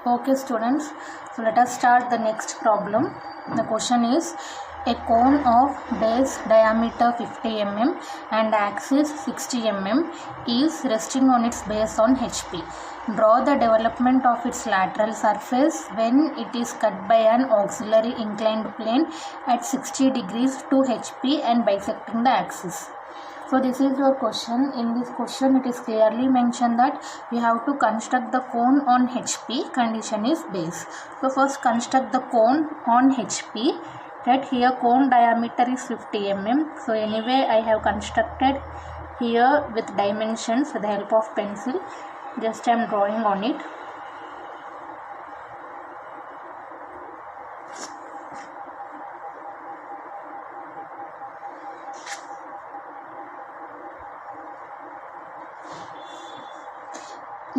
Okay students, so let us start the next problem. The question is, a cone of base diameter 50 mm and axis 60 mm is resting on its base on HP. Draw the development of its lateral surface when it is cut by an auxiliary inclined plane at 60 degrees to HP and bisecting the axis. So this is your question. In this question it is clearly mentioned that we have to construct the cone on HP. Condition is base. So first construct the cone on HP. Right, here cone diameter is 50 mm. So anyway I have constructed here with dimensions with the help of pencil. Just I am drawing on it.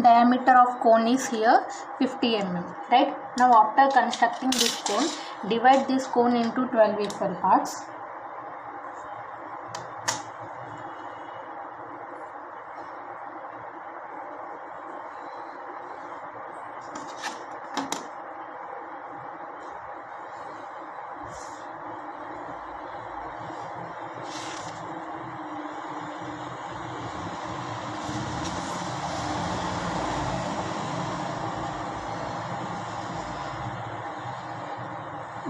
Diameter of cone is here 50 mm. Right, now after constructing this cone, divide this cone into 12 equal parts.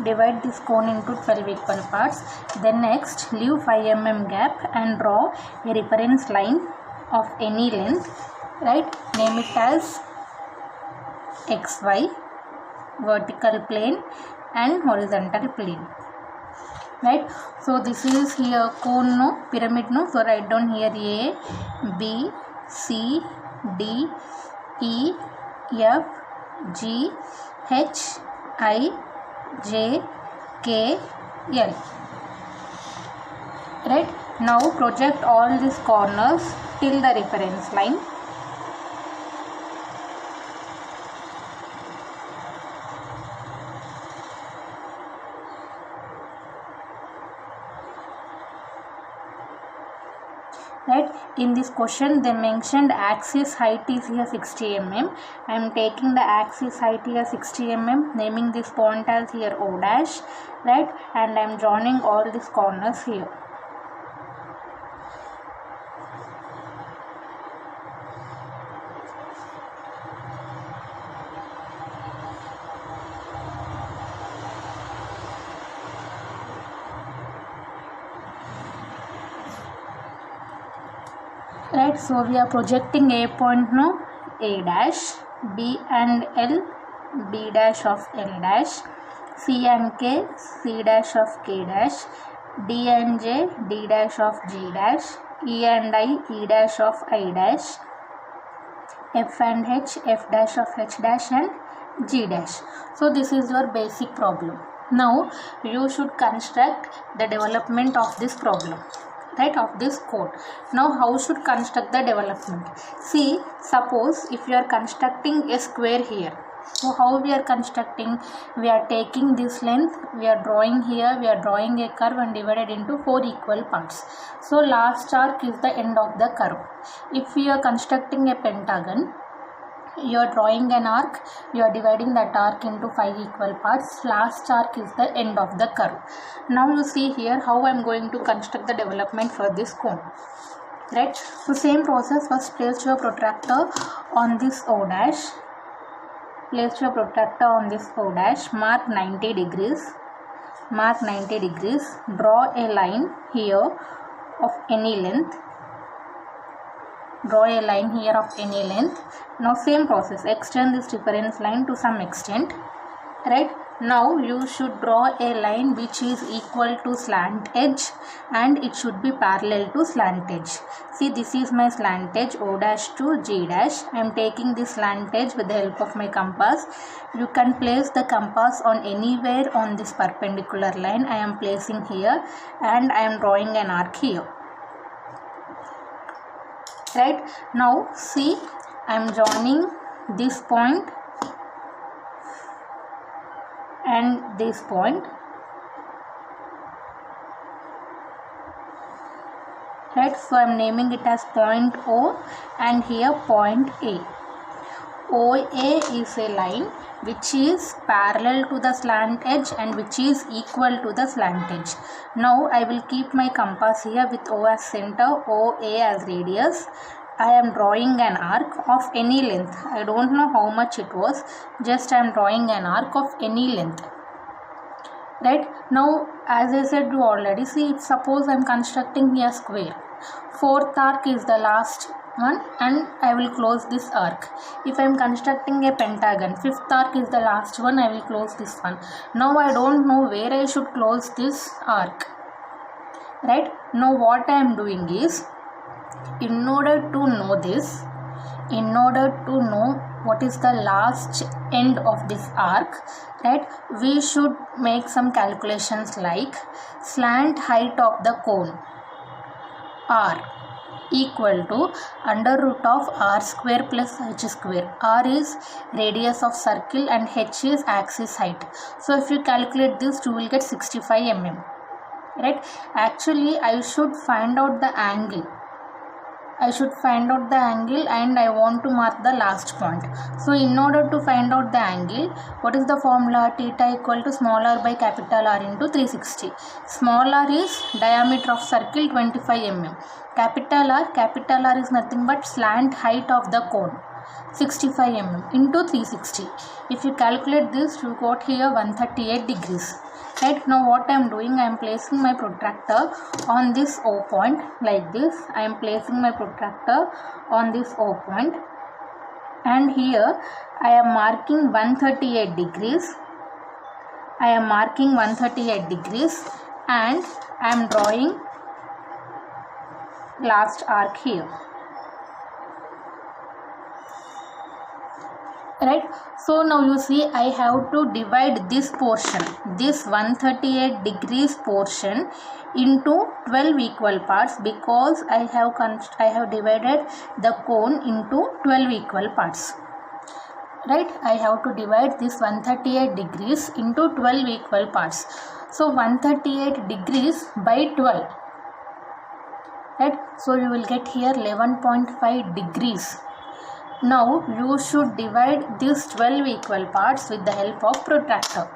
Divide this cone into 12 equal parts. Then next leave 5 mm gap and draw a reference line of any length. Right, name it as XY, vertical plane and horizontal plane. Right, so this is here cone no, pyramid no, so write down here A, B, C, D, E, F, G, H, I, J, K, L. Right, now project all these corners till the reference line. Right, in this question they mentioned axis height is here 60 mm. I am taking the axis height here 60 mm, naming this point as here O dash. Right, and I am joining all these corners here. Right, so we are projecting A point now, A dash, B and L, B dash of L dash, C and K, C dash of K dash, D and J, D dash of G dash, E and I, E dash of I dash, F and H, F dash of H dash and G dash. So this is your basic problem. Now you should construct the development of this problem. Right, of this cone. Now how should construct the development? See, suppose if you are constructing a square here, so how we are constructing? We are taking this length, we are drawing here, we are drawing a curve and divided into 4 equal parts. So last arc is the end of the curve. If we are constructing a pentagon, you are drawing an arc, you are dividing that arc into 5 equal parts. Last arc is the end of the curve. Now you see here how I am going to construct the development for this cone. Right, so same process. First place your protractor on this O dash. Place your protractor on this O dash. Mark 90 degrees. Mark 90 degrees. Draw a line here of any length. Draw a line here of any length. Now same process, extend this reference line to some extent. Right, now you should draw a line which is equal to slant edge and it should be parallel to slant edge. See, this is my slant edge O dash to G dash. I am taking this slant edge with the help of my compass. You can place the compass on anywhere on this perpendicular line. I am placing here and I am drawing an arc here. Right, now see, I am joining this point and this point. Right, so I am naming it as point O and here point A. OA is a line which is parallel to the slant edge and which is equal to the slant edge. Now I will keep my compass here with O as center, OA as radius. I am drawing an arc of any length. I don't know how much it was, just I am drawing an arc of any length. Right, now as I said you already, see, suppose I am constructing a square. Fourth arc is the last one and I will close this arc. If I am constructing a pentagon, fifth arc is the last one, I will close this one. Now I don't know where I should close this arc. Right, now what I am doing is, in order to know this, in order to know what is the last end of this arc, right, we should make some calculations like slant height of the cone R equal to under root of r square plus h square. R is radius of circle and h is axis height. So if you calculate this, you will get 65 mm. Right, actually I should find out the angle. I should find out the angle and I want to mark the last point. So in order to find out the angle, what is the formula? Theta equal to small r by capital R into 360. Small r is diameter of circle 25 mm. Capital R is nothing but slant height of the cone 65 mm into 360. If you calculate this, you got here 138 degrees. Right, now what I am doing, I am placing my protractor on this O point like this. I am placing my protractor on this O point and here I am marking 138 degrees. I am marking 138 degrees and I am drawing last arc here. Right, so now you see I have to divide this portion, this 138 degrees portion, into 12 equal parts because I have divided the cone into 12 equal parts. Right, I have to divide this 138 degrees into 12 equal parts. So 138 degrees by 12. Right, so you will get here 11.5 degrees. Now you should divide these 12 equal parts with the help of protractor.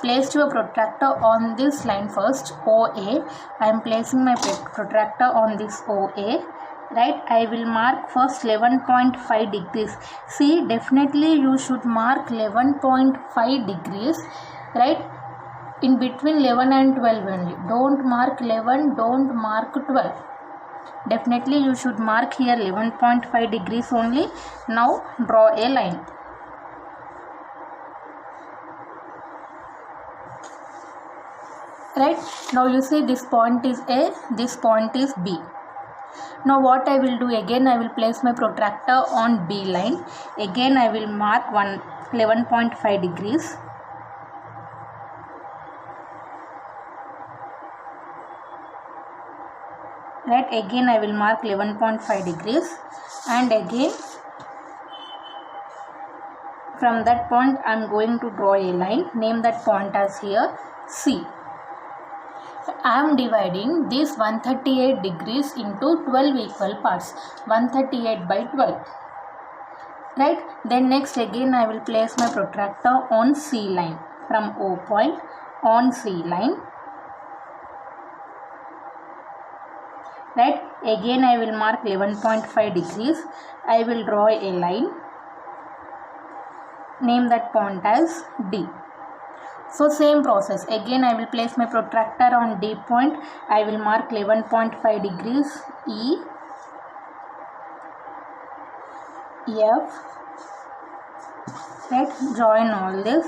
Place your protractor on this line first, OA. I am placing my protractor on this OA. Right, I will mark first 11.5 degrees. See, definitely you should mark 11.5 degrees. Right, in between 11 and 12 only. Don't mark 11, don't mark 12. Definitely you should mark here 11.5 degrees only. Now draw a line. Right, now you see this point is A, this point is B. Now what I will do, again I will place my protractor on B line. Again I will mark 11.5 degrees. Right, again I will mark 11.5 degrees and again from that point I am going to draw a line. Name that point as here C. I am dividing this 138 degrees into 12 equal parts, 138 by 12. Right, then next again I will place my protractor on C line, from O point on C line. Right, again I will mark 11.5 degrees. I will draw a line. Name that point as D. So same process. Again I will place my protractor on D point. I will mark 11.5 degrees. E, F. Right, join all this.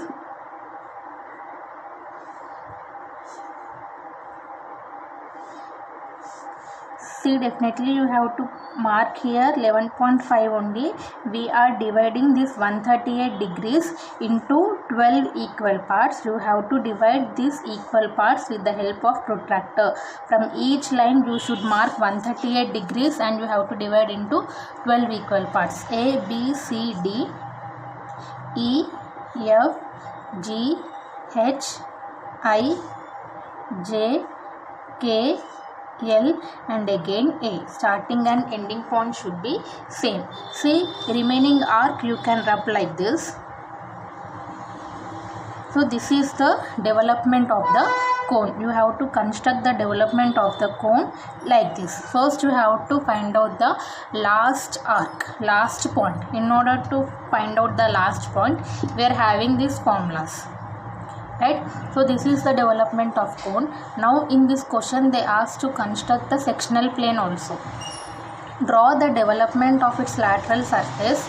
See, definitely you have to mark here 11.5 only. We are dividing this 138 degrees into 12 equal parts. You have to divide these equal parts with the help of protractor. From each line you should mark 138 degrees and you have to divide into 12 equal parts. A, B, C, D, E, F, G, H, I, J, K, L and again A. Starting and ending point should be same. See, remaining arc you can rub like this. So this is the development of the cone. You have to construct the development of the cone like this. First you have to find out the last arc, last point. In order to find out the last point, we are having these formulas. Right? So this is the development of cone. Now in this question they asked to construct the sectional plane also. Draw the development of its lateral surface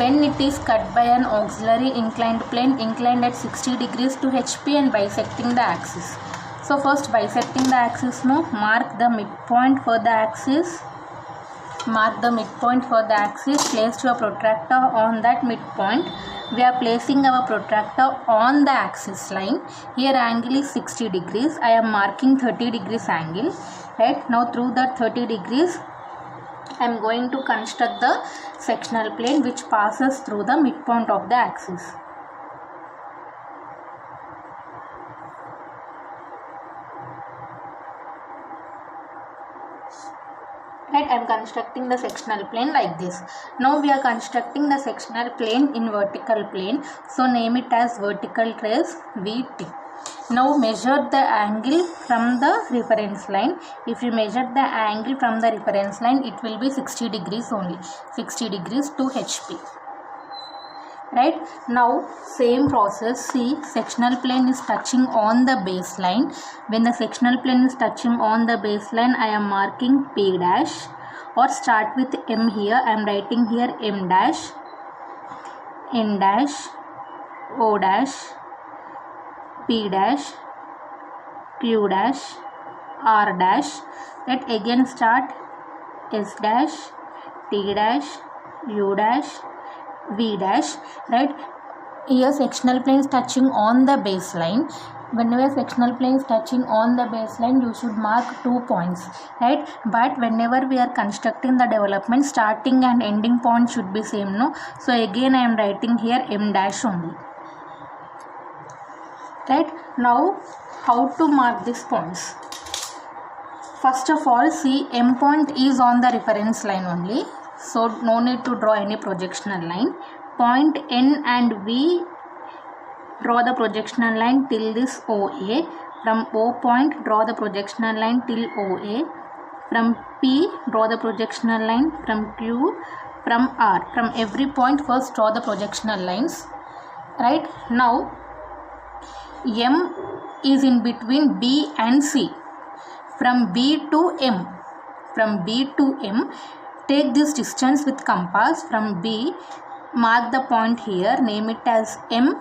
when it is cut by an auxiliary inclined plane inclined at 60 degrees to HP and bisecting the axis. So first bisecting the axis, no, mark the midpoint for the axis. Mark the midpoint for the axis, place your protractor on that midpoint. We are placing our protractor on the axis line. Here angle is 60 degrees. I am marking 30 degrees angle. Right, now through that 30 degrees I am going to construct the sectional plane which passes through the midpoint of the axis. Right, I am constructing the sectional plane like this. Now we are constructing the sectional plane in vertical plane. So name it as vertical trace VT. Now measure the angle from the reference line. If you measure the angle from the reference line, it will be 60 degrees only. 60 degrees to HP. Right, now same process. See, sectional plane is touching on the baseline. When the sectional plane is touching on the baseline, I am marking P dash, or start with M here. I am writing here M dash, N dash, O dash, P dash, Q dash, R dash. Right, again start S dash, T dash, U dash, V dash. Right, here sectional plane is touching on the baseline. Whenever sectional plane is touching on the baseline, you should mark 2 points. Right, but whenever we are constructing the development, starting and ending point should be same, no? So again I am writing here M dash only. Right, now how to mark these points? First of all, see, M point is on the reference line only, so no need to draw any projectional line. Point N and V, draw the projectional line till this OA. From O point, draw the projectional line till OA. From P, draw the projectional line. From Q, from R. From every point, first draw the projectional lines. Right, now M is in between B and C. From B to M. From B to M, take this distance with compass. From B, mark the point here, name it as M.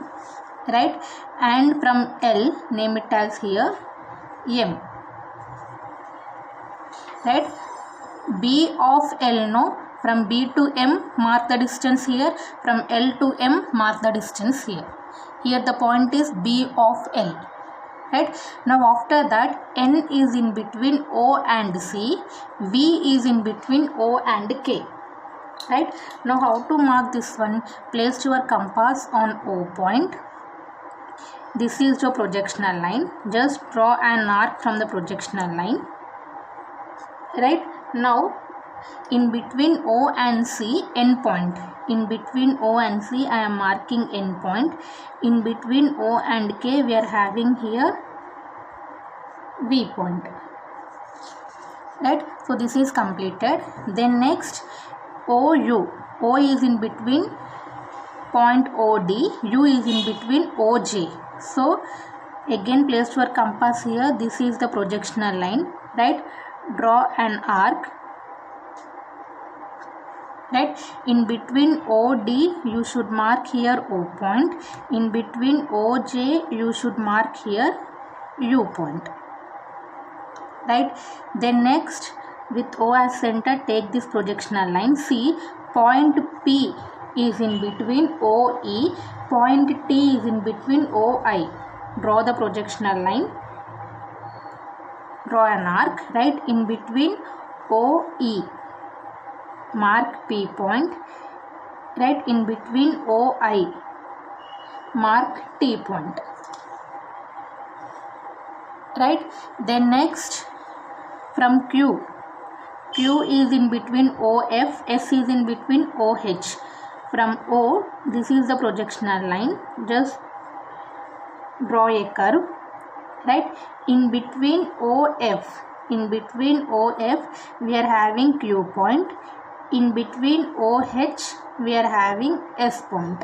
Right, and from L, name it as here M. Right, B of L, no, from B to M, mark the distance here. From L to M, mark the distance here. Here the point is B of L. Right, now after that, N is in between O and C, V is in between O and K. Right, now how to mark this one? Place your compass on O point. This is your projectional line. Just draw an arc from the projectional line. Right, now in between O and C, N point. In between O and C, I am marking N point. In between O and K, we are having here V point. Right, so this is completed. Then next, OU. O is in between point OD. U is in between OJ. So again place your compass here. This is the projectional line. Right, draw an arc. Right, in between OD you should mark here O point. In between OJ you should mark here U point. Right, then next, with O as center, take this projectional line. See, point P is in between OE, point T is in between OI. Draw the projectional line. Draw an arc. Right, in between OE, mark P point. Right, in between OI, mark T point. Right, then next, from Q. Q is in between OF, S is in between OH. From O, this is the projectional line. Just draw a curve, right? In between OF, we are having Q point. In between OH, we are having S point,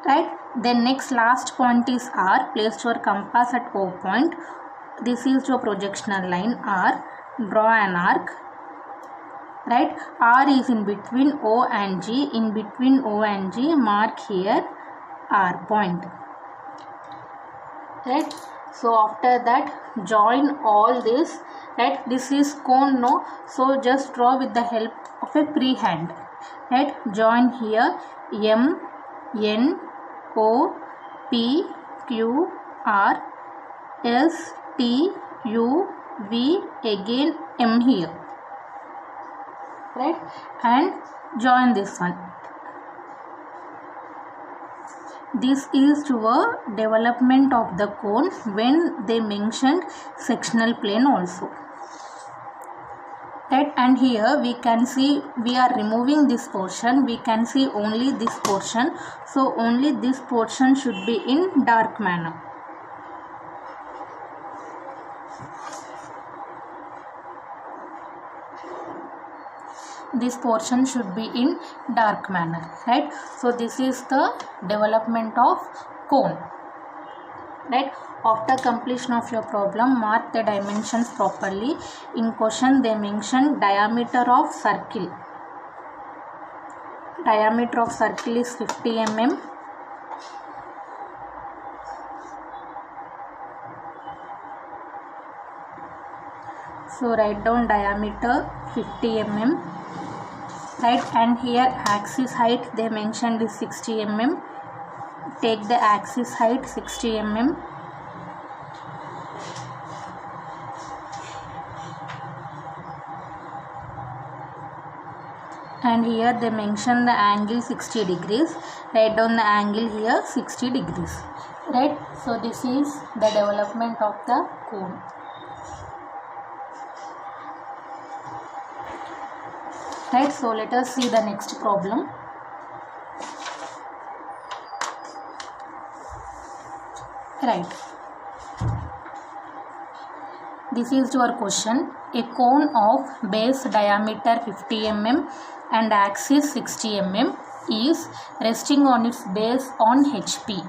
right? Then next last point is R. Place your compass at O point. This is your projectional line R. Draw an arc, right? R is in between O and G. In between O and G, mark here R point, right? So after that, join all this, right? This is cone, no? So just draw with the help of a freehand, right? Join here M, N, O, P, Q, R, S, T, U, V, again M here, right? And join this one. This is your development of the cone when they mentioned sectional plane also, right? And here we can see we are removing this portion. We can see only this portion. So only this portion should be in dark manner. This portion should be in dark manner, right? So this is the development of cone, right? After completion of your problem, mark the dimensions properly. In question they mention diameter of circle. Diameter of circle is 50 mm. So write down diameter 50 mm. Right, and here axis height they mentioned is 60 mm. Take the axis height 60 mm. And here they mention the angle 60 degrees. Write down the angle here 60 degrees. Right, so this is the development of the cone. Right, so let us see the next problem. Right, this is your question. A cone of base diameter 50 mm and axis 60 mm is resting on its base on HP.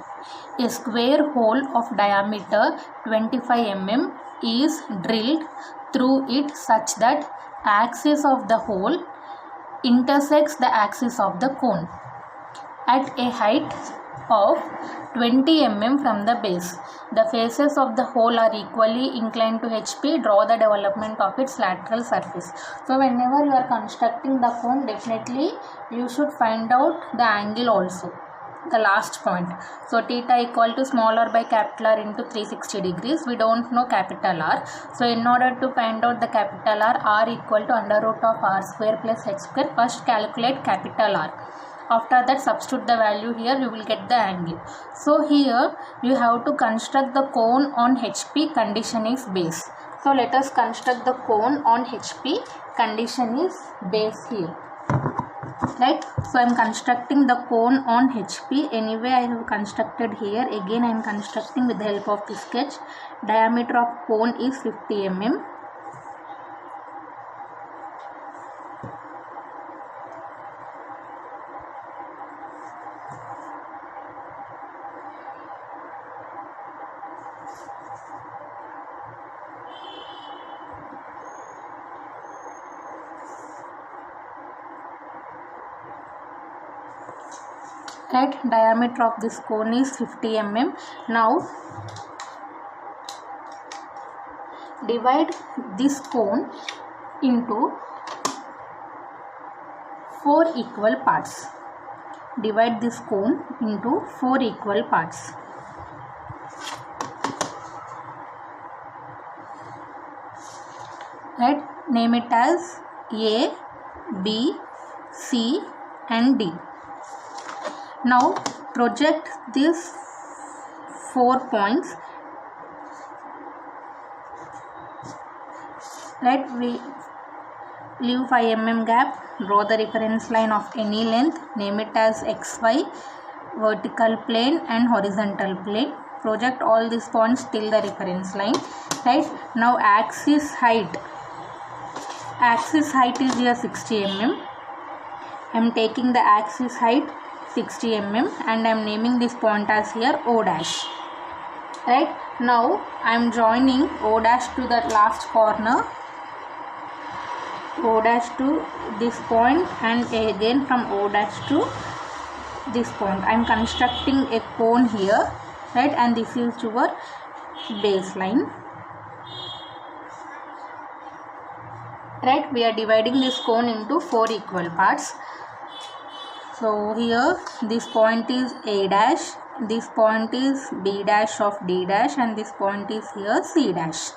A square hole of diameter 25 mm is drilled through it such that axis of the hole intersects the axis of the cone at a height of 20 mm from the base. The faces of the hole are equally inclined to HP. Draw the development of its lateral surface. So whenever you are constructing the cone, definitely you should find out the angle also, the last point. So theta equal to small r by capital R into 360 degrees. We don't know capital R. So in order to find out the capital R equal to under root of R square plus H square. First calculate capital R. After that substitute the value here, you will get the angle. So here you have to construct the cone on HP, condition is base. So let us construct the cone on HP, condition is base here. Right, so I am constructing the cone on HP. Anyway, I have constructed here. Again, I am constructing with the help of the sketch. Diameter of cone is 50 mm. Right, diameter of this cone is 50 mm. Now divide this cone into 4 equal parts. Divide this cone into 4 equal parts. Right, name it as A, B, C and D. Now project these 4 points right? We leave 5 mm gap, draw the reference line of any length, name it as xy, vertical plane and horizontal plane, project all these points till the reference line, right? Now axis height is here 60 mm. I am taking the axis height 60 mm and I am naming this point as here O dash, right? Now I am joining O dash to the last corner, O dash to this point, and again from O dash to this point. I am constructing a cone here, right? And this is your baseline, right? We are dividing this cone into 4 equal parts. So here this point is A dash, this point is B dash of D dash, and this point is here C dash,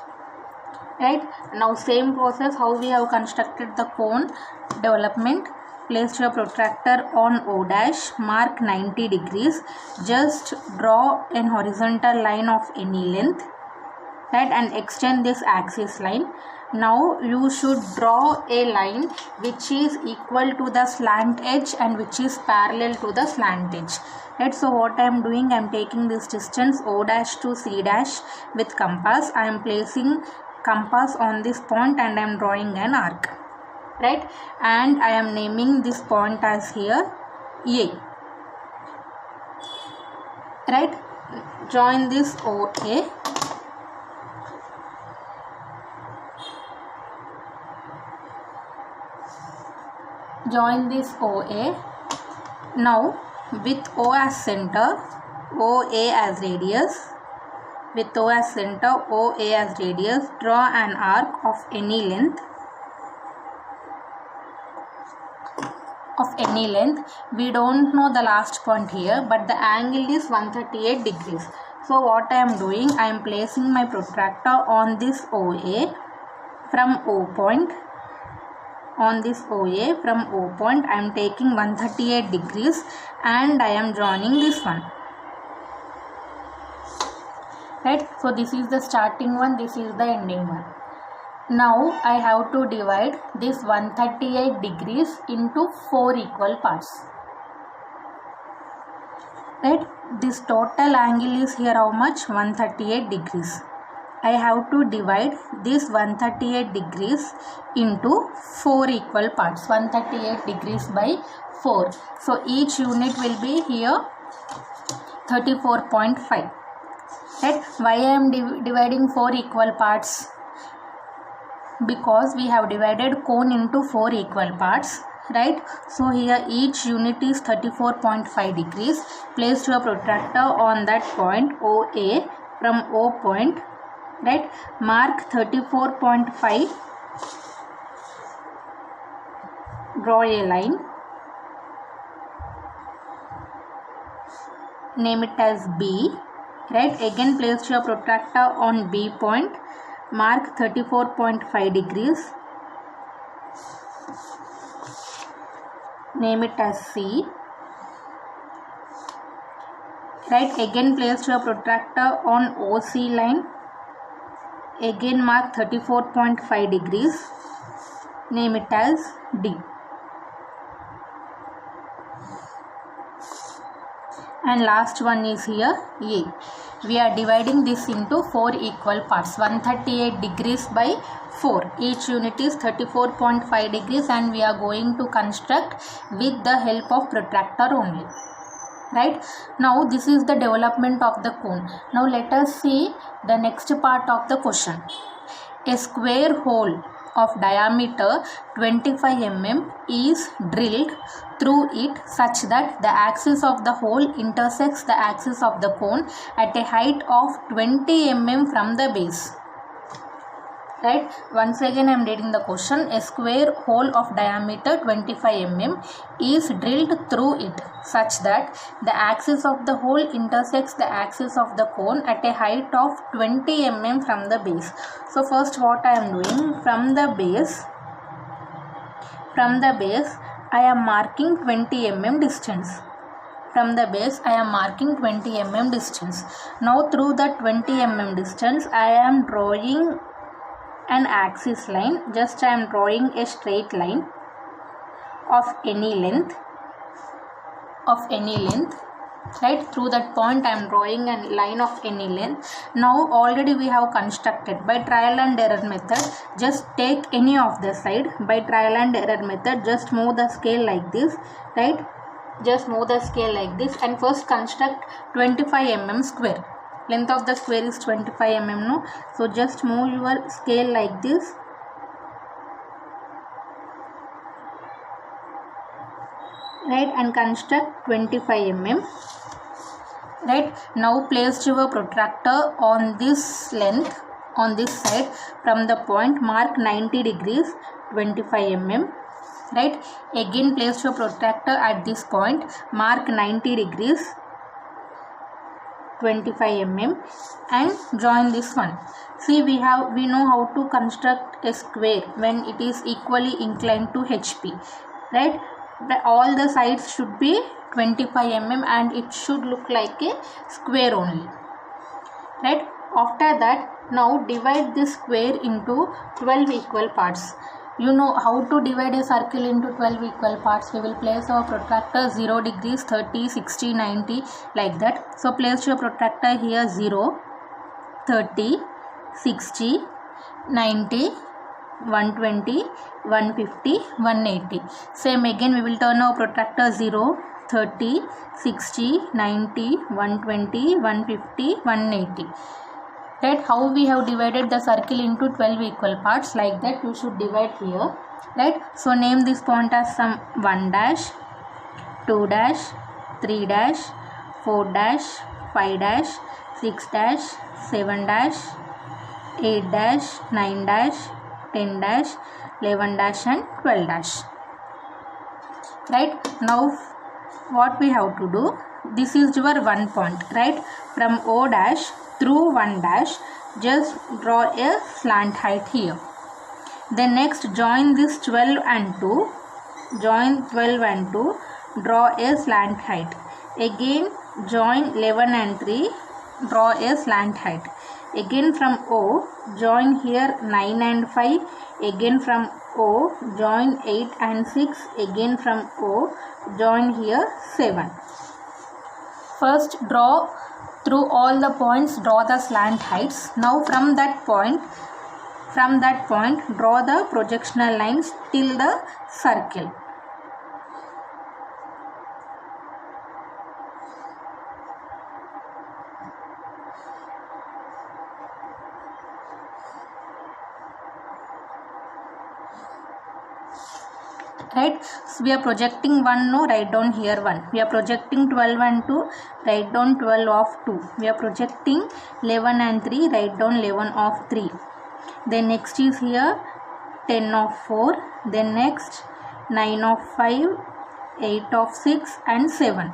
right? Now same process how we have constructed the cone development. Place your protractor on O dash, mark 90 degrees, just draw an horizontal line of any length, right? And extend this axis line. Now you should draw a line which is equal to the slant edge and which is parallel to the slant edge, right? So what I am doing, I am taking this distance O dash to C dash with compass. I am placing compass on this point and I am drawing an arc, right? And I am naming this point as here A, right? Join this OA. Join this OA. Now with O as center, OA as radius, with O as center, OA as radius, draw an arc of any length. We don't know the last point here, but the angle is 138 degrees. So what I am doing, I am placing my protractor on this OA from O point. On this OA from O point, I am taking 138 degrees and I am joining this one, right? So this is the starting one, this is the ending one. Now I have to divide this 138 degrees into 4 equal parts, right? This total angle is here how much? 138 degrees. I have to divide this 138 degrees into 4 equal parts, 138 degrees by 4. So each unit will be here 34.5, right? Why I am dividing 4 equal parts? Because we have divided cone into 4 equal parts, right? So here each unit is 34.5 degrees. Place your protractor on that point OA from O point, right? Mark 34.5, draw a line, name it as B, right? Again place your protractor on B point, mark 34.5 degrees, name it as C, right? Again place your protractor on OC line, again mark 34.5 degrees, name it as D. And last one is here A. We are dividing this into 4 equal parts, 138 degrees by 4. Each unit is 34.5 degrees and we are going to construct with the help of protractor only, right? Now this is the development of the cone. Now let us see the next part of the question. A square hole of diameter 25 mm is drilled through it such that the axis of the hole intersects the axis of the cone at a height of 20 mm from the base, right? Once again I am reading the question. A square hole of diameter 25 mm is drilled through it such that the axis of the hole intersects the axis of the cone at a height of 20 mm from the base. So first what I am doing, from the base I am marking 20 mm distance. From the base I am marking 20 mm distance. Now through the 20 mm distance I am drawing an axis line. Just I am drawing a straight line of any length, right? Through that point I am drawing a line of any length. Now already we have constructed by trial and error method. Just take any of the side. By trial and error method, just move the scale like this, right? Just move the scale like this and first construct 25 mm square. Length of the square is 25 mm, no? So just move your scale like this, right, and construct 25 mm. Right, now place your protractor on this length, on this side. From the point mark 90 degrees, 25 mm. Right, again place your protractor at this point, mark 90 degrees, 25 mm, and join this one. See, we know how to construct a square when it is equally inclined to HP, right? All the sides should be 25 mm and it should look like a square only, right? After that, now divide this square into 12 equal parts. You know how to divide a circle into 12 equal parts. We will place our protractor 0 degrees, 30, 60, 90 like that. So place your protractor here 0, 30, 60, 90, 120, 150, 180. Same again we will turn our protractor 0, 30, 60, 90, 120, 150, 180. Right, how we have divided the circle into 12 equal parts, like that you should divide here, right? So name this point as some 1 dash, 2 dash, 3 dash, 4 dash, 5 dash, 6 dash, 7 dash, 8 dash, 9 dash, 10 dash, 11 dash and 12 dash. Right, now what we have to do, this is your one point, right? From O dash through 1 dash, just draw a slant height here. Then next join this 12 and 2, join 12 and 2, draw a slant height. Again join 11 and 3, draw a slant height. Again from O, join here 9 and 5, again from O, join 8 and 6, again from O, join here 7. First draw through all the points, draw the slant heights. Now from that point draw the projectional lines till the circle. Right, so we are projecting 1, no, write down here 1. We are projecting 12 and 2, write down 12 of 2. We are projecting 11 and 3, write down 11 of 3. Then next is here 10 of 4, then next 9 of 5, 8 of 6 and 7.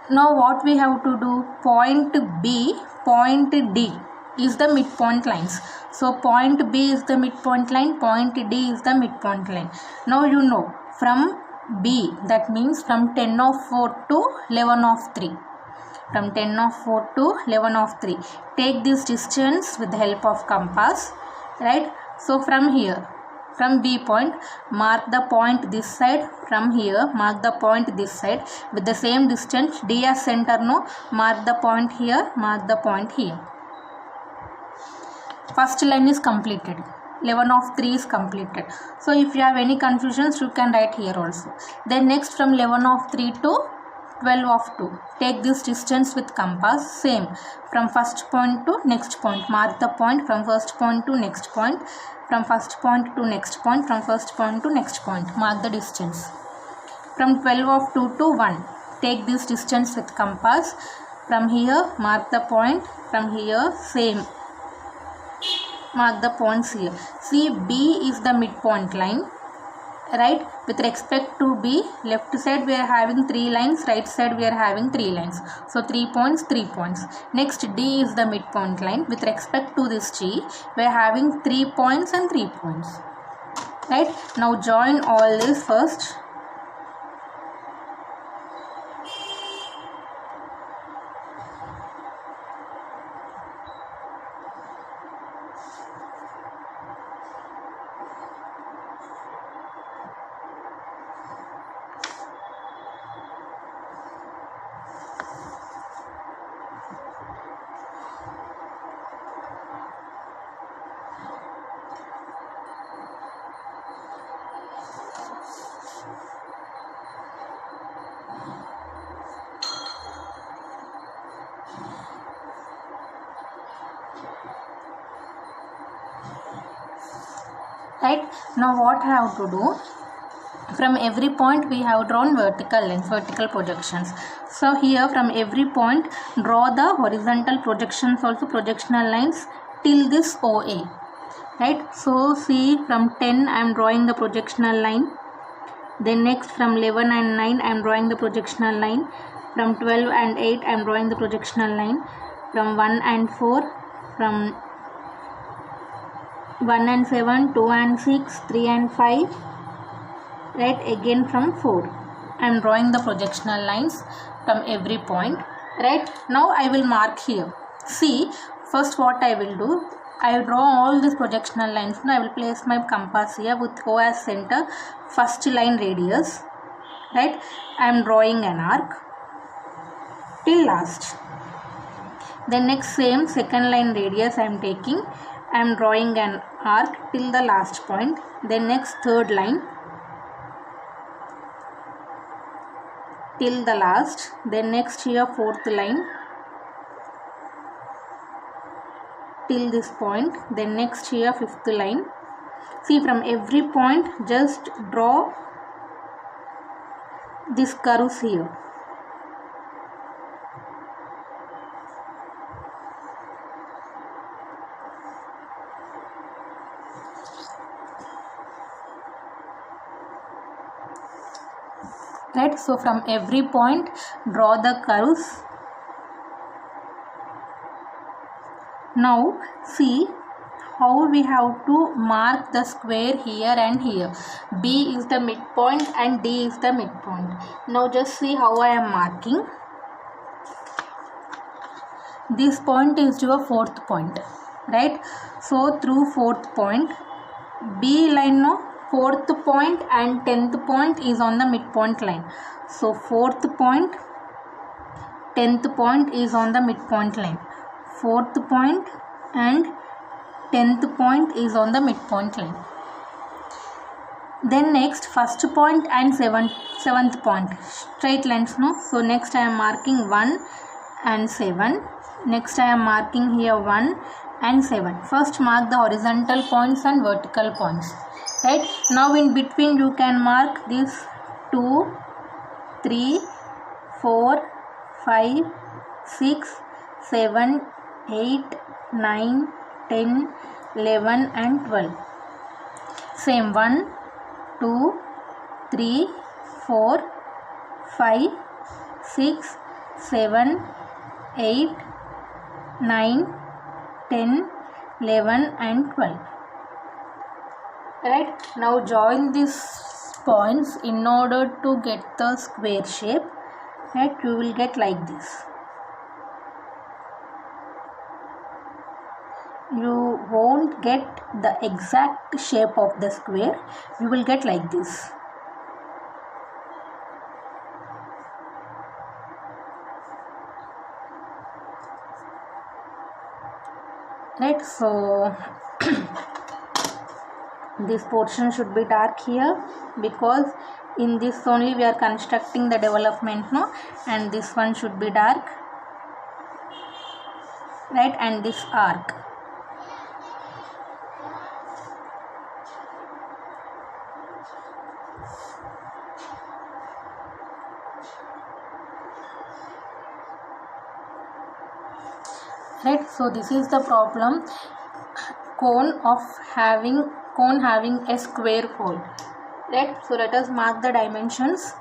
Now what we have to do, point B, point D is the midpoint lines. So point B is the midpoint line, point D is the midpoint line. Now you know from B, that means from 10 of 4 to 11 of 3. From 10 of 4 to 11 of 3. Take this distance with the help of compass, right? So from here, from B point, mark the point this side. From here, mark the point this side with the same distance. D as center, no, mark the point here, mark the point here. First line is completed. 11 of 3 is completed. So if you have any confusions, you can write here also. Then next from 11 of 3 to 12 of 2. Take this distance with compass. Same. From first point to next point. Mark the point from first point to next point. From first point to next point. From first point to next point. Mark the distance. From 12 of 2 to 1. Take this distance with compass. From here, mark the point. From here, same. Mark the points here. See, B is the midpoint line, right? With respect to B, left side we are having 3 lines, right side we are having 3 lines. So 3 points, 3 points. Next, D is the midpoint line. With respect to this G, we are having 3 points and 3 points, right? Now join all this first. right? Now what I have to do, from every point we have drawn vertical lines, vertical projections. So here from every point draw the horizontal projections, also projectional lines till this OA, right? So see, from 10 I am drawing the projectional line, then next from 11 and 9 I am drawing the projectional line, from 12 and 8 I am drawing the projectional line, from 1 and 4, from 1 and 7, 2 and 6, 3 and 5, right? Again from 4 I am drawing the projectional lines from every point, right? Now I will mark here. See, first what I will do, I will draw all these projectional lines. Now I will place my compass here with O as center, first line radius, right? I am drawing an arc till last. Then next same second line radius I am taking, I am drawing an arc till the last point. Then next third line till the last. Then next here fourth line till this point. Then next here fifth line. See, from every point just draw this curves here. Right, so from every point draw the curves. Now see how we have to mark the square here and here. B is the midpoint and D is the midpoint. Now just see how I am marking. This point is your fourth point, right? So through fourth point, B line, no, fourth point and 10th point is on the midpoint line. So fourth point, 10th point is on the midpoint line. Fourth point and 10th point is on the midpoint line. Then next first point and seventh point, straight lines, no? So next I am marking 1 and 7. Next I am marking here 1 and 7. First mark the horizontal points and vertical points, right? Now in between you can mark this 2, 3, 4, 5, 6, 7, 8, 9, 10, 11 and 12. Same 1, 2, 3, 4, 5, 6, 7, 8, 9, 10, 11 and 12. Right, now join these points in order to get the square shape, right? You will get like this. You won't get the exact shape of the square, you will get like this. Right, so this portion should be dark here because in this only we are constructing the development, no? And this one should be dark, right? And this arc. Right, so this is the problem, cone having a square hole, right? So let us mark the dimensions.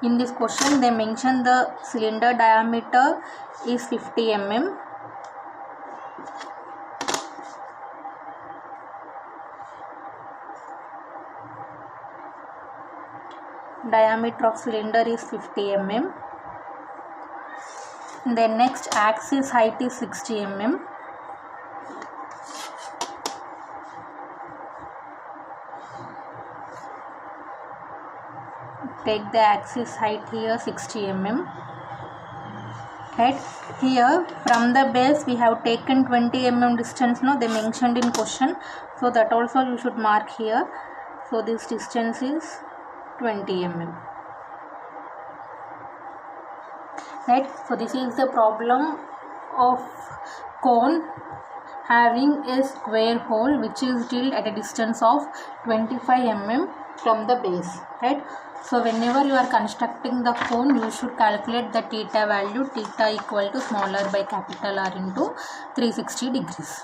In this question they mention the cylinder diameter is 50 mm. Diameter of cylinder is 50 mm. Then next axis height is 60 mm. Take the axis height here 60 mm. Right, here from the base we have taken 20 mm distance, no? They mentioned in question, so that also you should mark here. So this distance is 20 mm. Right, so this is the problem of cone having a square hole which is drilled at a distance of 25 mm from the base, right? So whenever you are constructing the cone, you should calculate the theta value, theta equal to small r by capital R into 360 degrees.